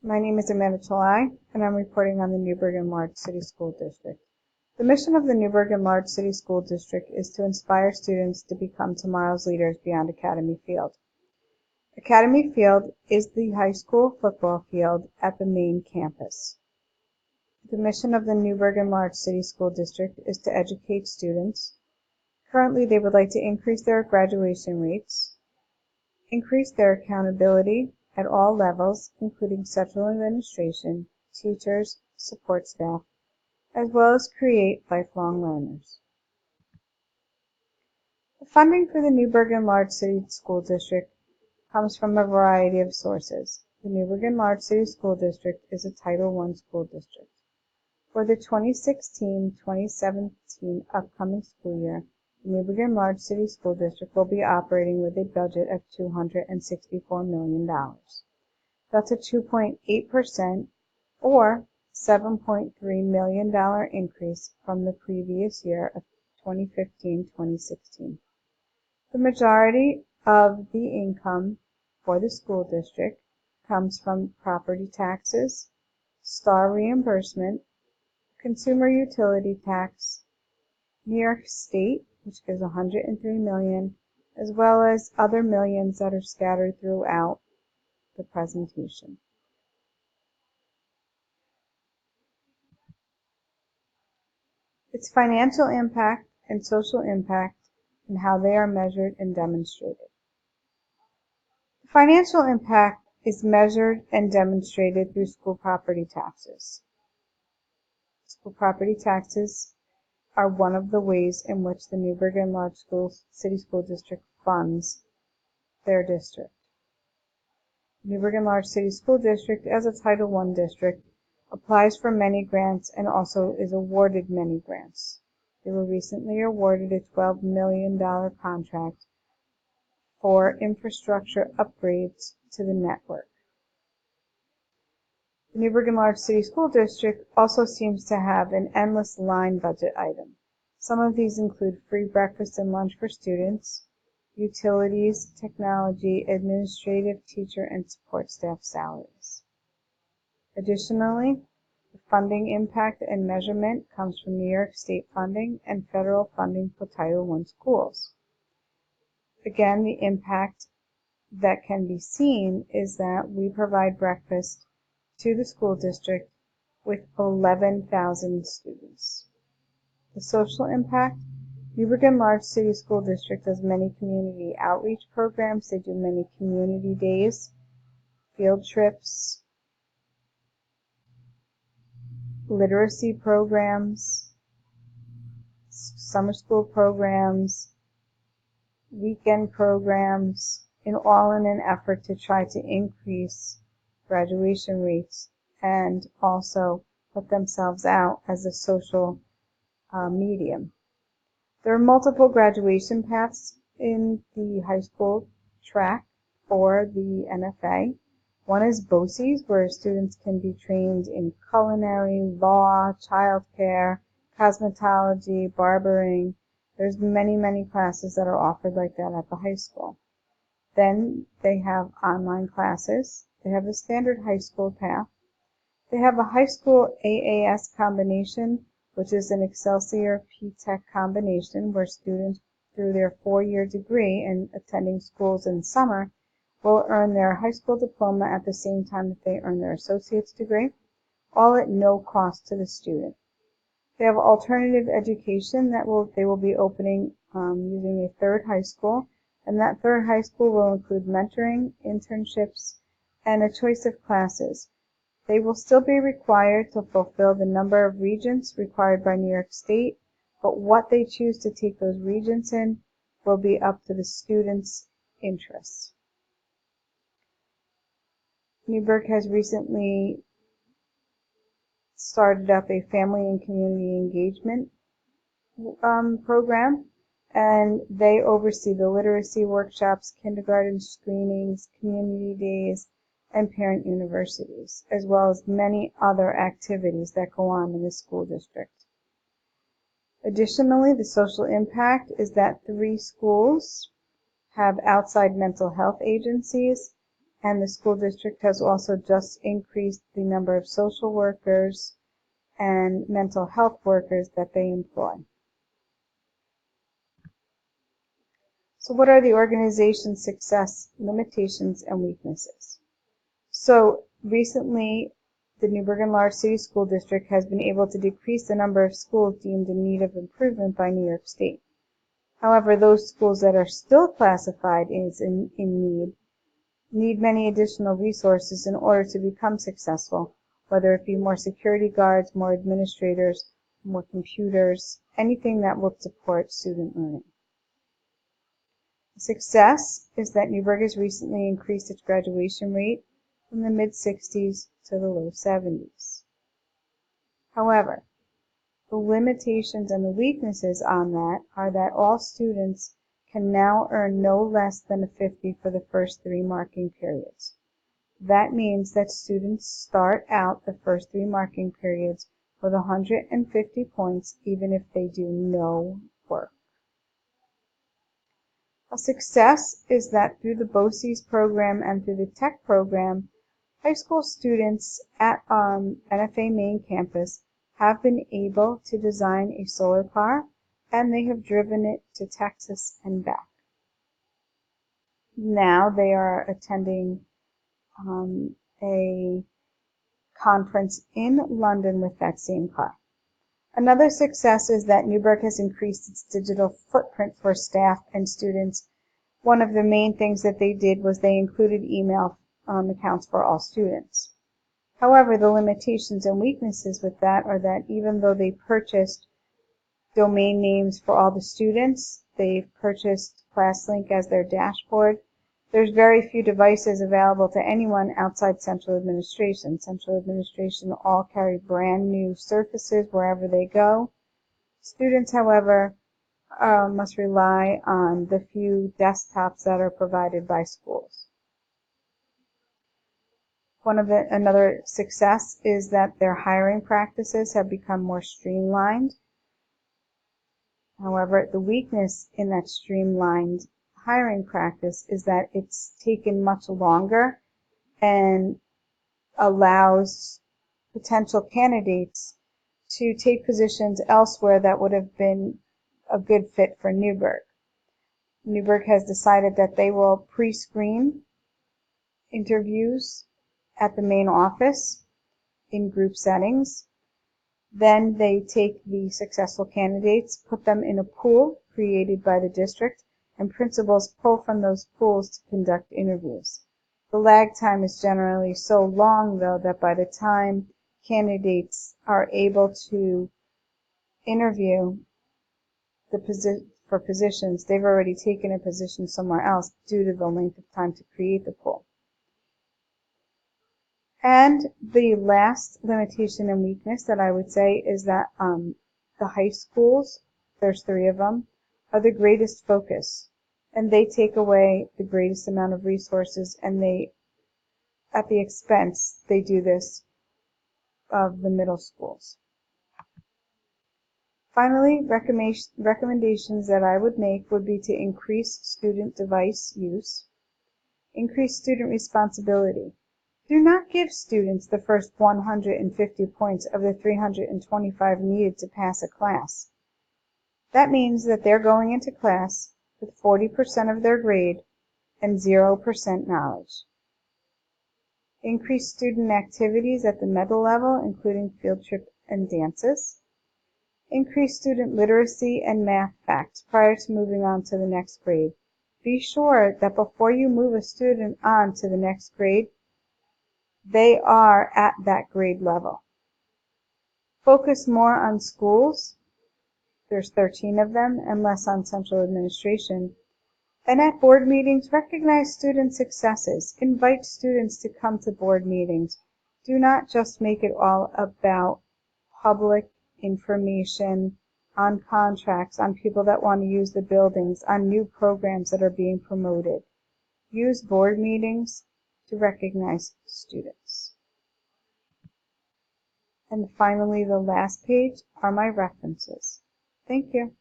My name is Amanda Chalai, and I'm reporting on the Newburgh Enlarged City School District. The mission of the Newburgh Enlarged City School District is to inspire students to become tomorrow's leaders beyond Academy Field. Academy Field is the high school football field at the main campus. The mission of the Newburgh Enlarged City School District is to educate students. Currently, they would like to increase their graduation rates, increase their accountability at all levels, including central administration, teachers, support staff, as well as create lifelong learners. The funding for the Newburgh Enlarged City School District comes from a variety of sources. The Newburgh Enlarged City School District is a Title I school district. For the 2016-2017 upcoming school year, the Newburgh Enlarged City School District will be operating with a budget of $264 million. That's a 2.8% or $7.3 million increase from the previous year of 2015-2016. The majority of the income for the school district comes from property taxes, STAR reimbursement, consumer utility tax, New York State, which gives $103 million, as well as other millions that are scattered throughout the presentation. Its financial impact and social impact and how they are measured and demonstrated. The financial impact is measured and demonstrated through school property taxes. School property taxes are one of the ways in which the Newburgh Enlarged City School District funds their district. Newburgh Enlarged City School District, as a Title I district, applies for many grants and also is awarded many grants. They were recently awarded a $12 million contract for infrastructure upgrades to the network. The Newburgh Enlarged City School District also seems to have an endless line budget item. Some of these include free breakfast and lunch for students, utilities, technology, administrative, teacher, and support staff salaries. Additionally, the funding impact and measurement comes from New York State funding and federal funding for Title I schools. Again, the impact that can be seen is that we provide breakfast to the school district with 11,000 students. The social impact: Newburgh Enlarged City School District does many community outreach programs. They do many community days, field trips, literacy programs, summer school programs, weekend programs, all in an effort to try to increase graduation rates and also put themselves out as a social medium. There are multiple graduation paths in the high school track for the NFA. One is BOCES, where students can be trained in culinary, law, childcare, cosmetology, barbering. There's many classes that are offered like that at the high school. Then they have online classes. They have a standard high school path. They have a high school AAS combination, which is an Excelsior P-Tech combination where students, through their 4-year degree and attending schools in summer, will earn their high school diploma at the same time that they earn their associate's degree, all at no cost to the student. They have alternative education that they will be opening using a third high school, and that third high school will include mentoring, internships, and a choice of classes. They will still be required to fulfill the number of regents required by New York State, but what they choose to take those regents in will be up to the students' interests. Newburgh has recently started up a family and community engagement program, and they oversee the literacy workshops, kindergarten screenings, community days, and parent universities, as well as many other activities that go on in the school district. Additionally, the social impact is that 3 schools have outside mental health agencies, And the school district has also just increased the number of social workers and mental health workers that they employ. So what are the organization's success, limitations, and weaknesses? So recently, the Newburgh Enlarged City School District has been able to decrease the number of schools deemed in need of improvement by New York State. However, those schools that are still classified as in need many additional resources in order to become successful, whether it be more security guards, more administrators, more computers, anything that will support student learning. Success is that Newburgh has recently increased its graduation rate from the mid-60s to the low 70s. However, the limitations and the weaknesses on that are that all students can now earn no less than a 50 for the first 3 marking periods. That means that students start out the first 3 marking periods with 150 points even if they do no work. A success is that through the BOCES program and through the tech program, high school students at NFA main campus have been able to design a solar car, and they have driven it to Texas and back. Now they are attending a conference in London with that same car. Another success is that Newburgh has increased its digital footprint for staff and students. One of the main things that they did was they included email accounts for all students. However, the limitations and weaknesses with that are that even though they purchased domain names for all the students, they've purchased ClassLink as their dashboard, there's very few devices available to anyone outside central administration. Central administration all carry brand new surfaces wherever they go. Students, however, must rely on the few desktops that are provided by schools. Another success is that their hiring practices have become more streamlined. However, the weakness in that streamlined hiring practice is that it's taken much longer and allows potential candidates to take positions elsewhere that would have been a good fit for Newburgh. Newburgh has decided that they will pre-screen interviews at the main office in group settings. Then they take the successful candidates, put them in a pool created by the district, and principals pull from those pools to conduct interviews. The lag time is generally so long, though, that by the time candidates are able to interview for positions, they've already taken a position somewhere else due to the length of time to create the pool. And the last limitation and weakness that I would say is that the high schools, there's 3 of them, are the greatest focus. And they take away the greatest amount of resources, and they, at the expense, they do this of the middle schools. Finally, recommendations that I would make would be to increase student device use, increase student responsibility. Do not give students the first 150 points of the 325 needed to pass a class. That means that they're going into class with 40% of their grade and 0% knowledge. Increase student activities at the middle level, including field trip and dances. Increase student literacy and math facts prior to moving on to the next grade. Be sure that before you move a student on to the next grade, they are at that grade level. Focus more on schools, there's 13 of them, and less on central administration. And at board meetings, recognize student successes. Invite students to come to board meetings. Do not just make it all about public information on contracts, on people that want to use the buildings, on new programs that are being promoted. Use board meetings to recognize students. And finally, the last page are my references. Thank you.